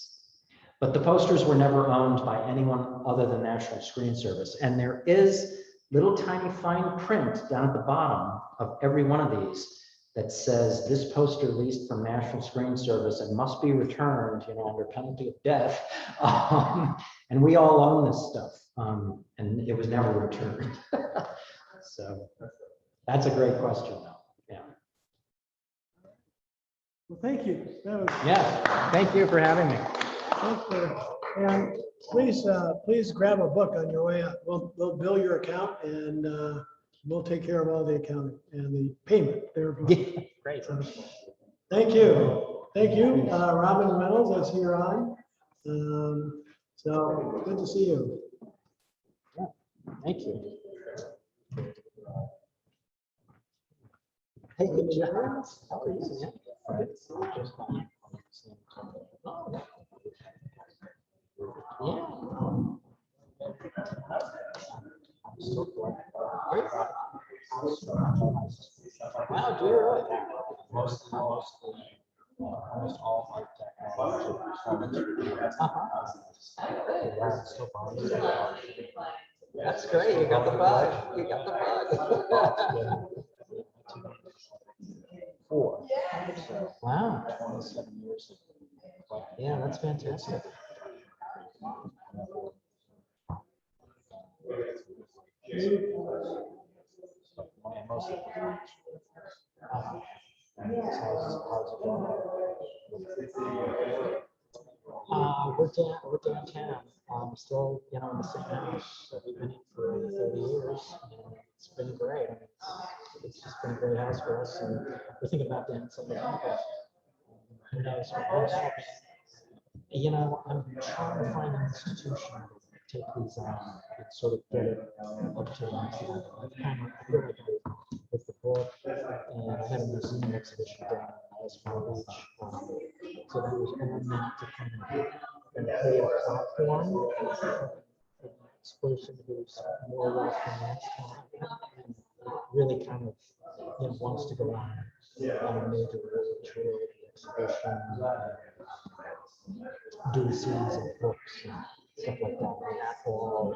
But the posters were never owned by anyone other than National Screen Service. And there is little tiny fine print down at the bottom of every one of these that says this poster leased from National Screen Service and must be returned, under penalty of death. And we all own this stuff, and it was never returned. So that's a great question, though. Yeah. Well, thank you. That was, Yeah. Thank you for having me. thanks and please grab a book on your way out. We'll bill your account, and we'll take care of all the accounting and the payment there. Great. Thank you. Thank you, Robin Reynolds, I see you're on. So good to see you. Thank you. Hey, Jeff. How are you? Wow, do you really? Mostly, almost all art technology performance. That's great. You got the bug. You got the bug. 4. Wow. 27 years. Yeah, that's fantastic. Mostly. We're downtown. Still, in the same house that we've been in for over 30 years, and it's been great. I mean, it's just been a great house for us, and we're thinking about downsizing. But who knows? I'm trying to find an institution to take these on and sort of get it up to the next level. I feel like I with the book, and I had a museum exhibition down in West Palm Beach. So that was all meant to kind of create a platform for person who's more or less financed and really kind of wants to go on a major world tour, exhibition, do a series of books and stuff like that. And that all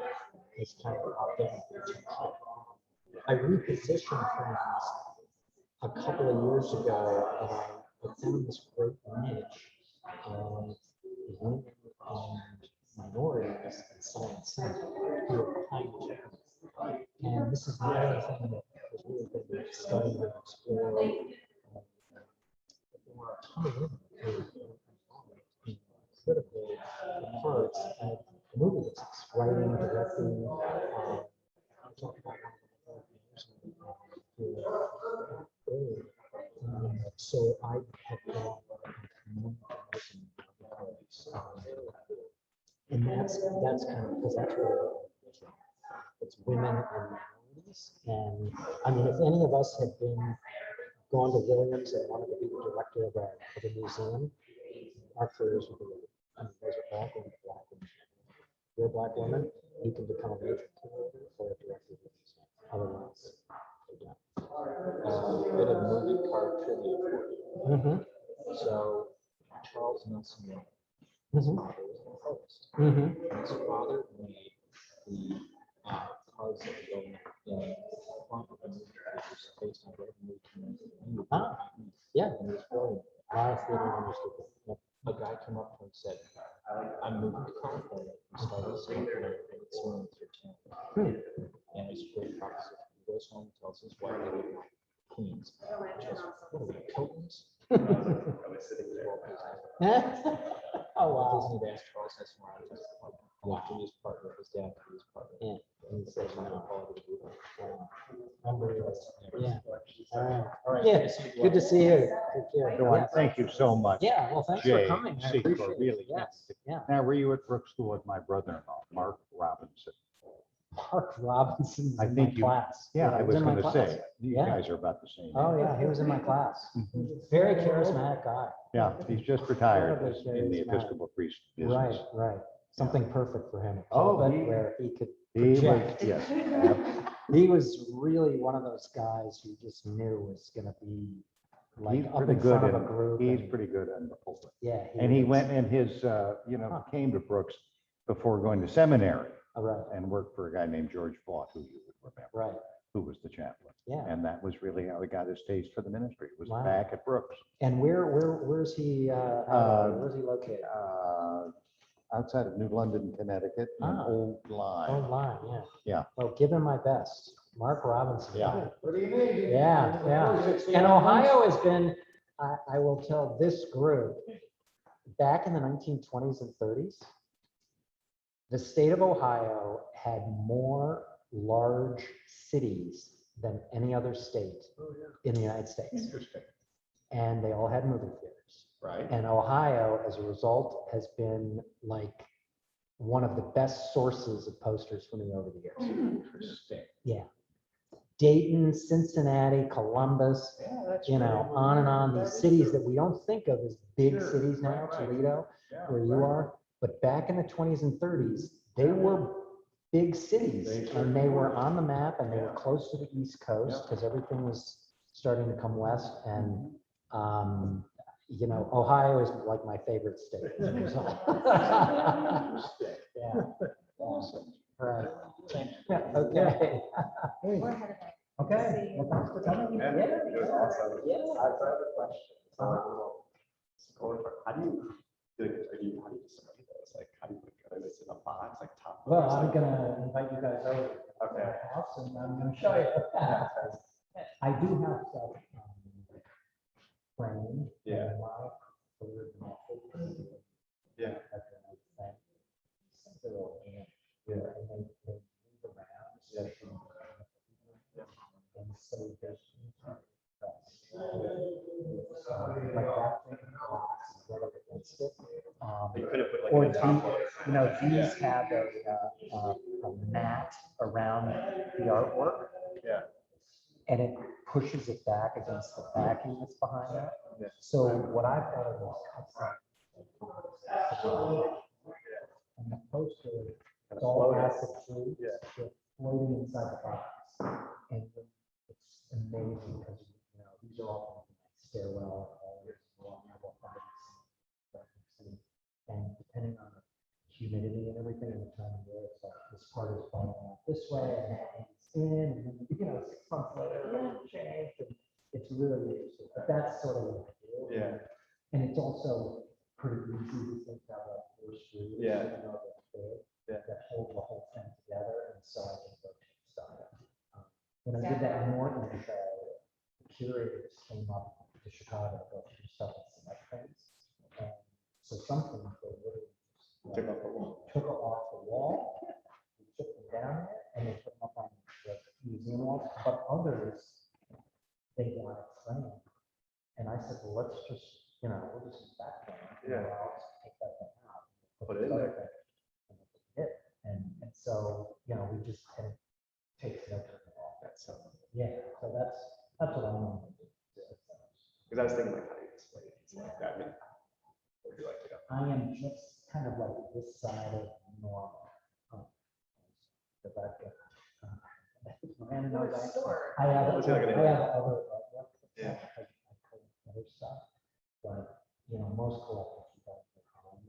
is kind of out there. I repositioned things a couple of years ago, and I found this great niche of women and minorities in Science Center who are behind. And this is not anything that has really been studied and explored. There were a ton of women who were in critical parts of the movie business, writing, directing. I talked about so I have gone and that's kind of because that's where it's women and minorities. And I mean, if any of us had gone to Williams and wanted to be the director of a museum, our careers would be, I mean, those are all going to be black women. You're a black woman, you can become a major curator or a director of a museum. Otherwise, Bit of movie card trivia for you. mm-hmm. So Charles Nelson Mm-hmm. father was an artist. Mm-hmm. His father made the cards that go in front of the movie theaters based on what a movie community. Yeah. And it was brilliant. A lot of theater understood that. Yep. A guy came up to him and said, I'm moving to California. I'm starting this company in swimming through town. And it's a great proposition. He goes home and tells his wife they live in Queens. She goes, what are we, Pilgrims? Oh, wow. Disney asked Charles S. Martin to be his partner, his dad to be his partner. Yeah. And he says, I'm going to call it a group. Unbelievable. Yeah. All right. All right. Yeah. Good to see you. Take care. Dwight, Yeah. thank you so much. Yeah. Well, thanks Jay, for coming. I Secor, appreciate it. really. Yes. Yeah. Now, were you at Brook School with my brother-in-law, Mark Robinson? Mark Robinson I in think my you- class. Yeah, I he was in my going to class. say, you Yeah. guys are about the same. Oh, yeah. He was in my class. Mhm. Very charismatic guy. Yeah, he's just retired Incredibly in the charismatic. Episcopal priest Right. business. Right. Something perfect for him. A Oh, pulpit he- where he could He was, project. yes. He was really one of those guys who just knew was going to be like He's up pretty in good front of a in, group. he's and- pretty good in the pulpit. Yeah. And he is. went in his, came to Brooks before going to seminary Oh, right. and worked for a guy named George Vaught, who you would remember, Right. who was the chaplain. Yeah. And that was really how he got his taste for the ministry. It was Wow. back at Brooks. And where's he? Where's he located? Outside of New London, Connecticut, in Ah. Old Lyme. Online. Yeah. Yeah. Well, give him my best, Mark Robinson. Yeah. What do you mean? Yeah. Yeah. And Ohio has been. I will tell this group. Back in the 1920s and 30s, the state of Ohio had more large cities than any other state in the United States. Interesting. and they all had movie theaters. Right. And Ohio, as a result, has been like one of the best sources of posters for me over the years. Interesting. Yeah. Dayton, Cincinnati, Columbus, Yeah, that's. you know, pretty- on and on, that these is cities true. that we don't think of as big Sure, cities now, right, right. Toledo, Yeah, where you right. are. But back in the 20s and 30s, they were big cities They and certainly they were were. on the map and they were Yeah. close to the East Coast Yeah. because everything was starting to come west. And, you know, Ohio is like my favorite state. Interesting. Yeah. Awesome. Right. Thank you. Yeah, okay. We're headed back. Okay. Well, thanks for coming. Yeah, it was awesome. Yeah. I have a question. So, like, well, how do you, how do you display those? Like, how do you put together this in a box, like top? Well, loaders, I'm like- gonna invite you guys over to Okay. my house and I'm gonna show you. I do have stuff framed. Yeah. and my preferred method is Yeah. like an old thing. They're all in it. And they move around. Yeah. And so there's. Like that thing, right up against it. You could have put like Or a top the- loader. You know, these have a mat around the artwork. Yeah. And it pushes it back against the backing that's behind that. Yeah. So what I've done is cuts out. And the poster, it's all acid free. Yeah. They're floating inside the box. And it's amazing because, you know, these are all stairwell. And depending on the humidity and everything and the time of year, it's like this part is falling out this way and it's in, and then, you know, 6 months later, it'll change. And it's really interesting, but that's sort of what I do. Yeah. And it's also pretty easy to think of like four screws. Yeah. You know, that's big, Yeah. that hold the whole thing together, and so I can rotate stuff. When I did that in Norton, the curators came up to Chicago to go through stuff and select things. And so some things they literally just, Took off the wall. took it off the wall, we took them down there, and they put them up on the museum walls. But others, they want it framed. And I said, well, let's just, you know, we'll just use that thing. Yeah. I'll just take that thing out. Put it in there. And we'll put it in. And so, you know, we just kind of take it over. That's so. Yeah, so that's what I'm gonna do. Because I was thinking like, how do you display things like that? I mean, would you like to go? I am just kind of like this side of normal. Because I've got, Miranda knows Your store. I have, Looks like an I have other, Yeah. I collect other stuff, but, you know, most collectors, you don't get home.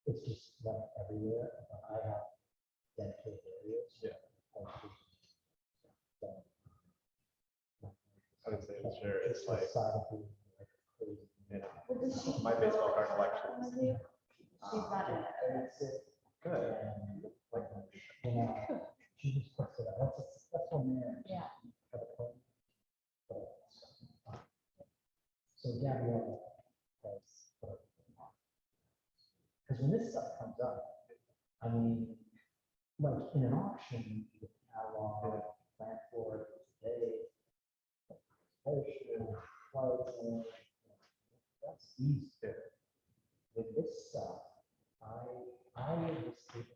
It's just like everywhere, but I have dedicated areas. Yeah. So, I would say, sure, it's the like, side of the, like, crazy. you know, Well, does she my still baseball card collect collection. with you? She's not in it. That's it. Good. And, like, you know, she just puts it out. That's one there. Yeah. So Gabrielle has. Because when this stuff comes up, I mean, like in an auction, you catalog, plan for it today. That's easy. With this stuff, I just think.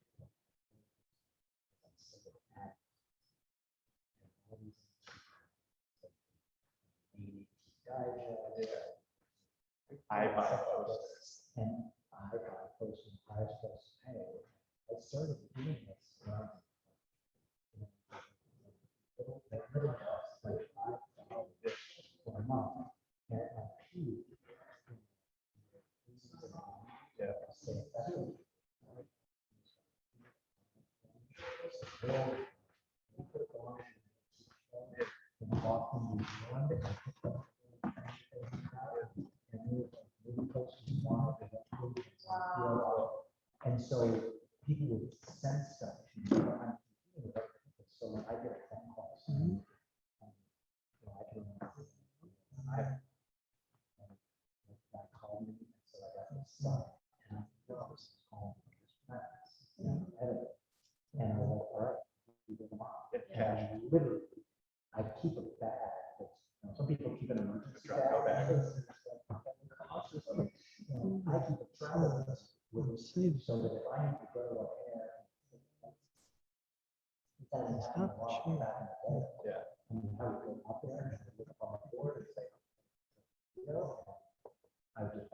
I buy posters. And I got posters, I was supposed to pay. I started doing this. Little costs, like $5 for a month. And I paid. Yeah. So that's what- And so people would send stuff to me. So when I get a phone call. I can. I called me, so I got this stuff. And I was calling. And I was like, all right, you get them off. And I literally, I keep a bag keep a track of this with receipts so that if I need to go to it's not sure. Yeah. I mean, how we go up there and look up on the board and say, you know, I just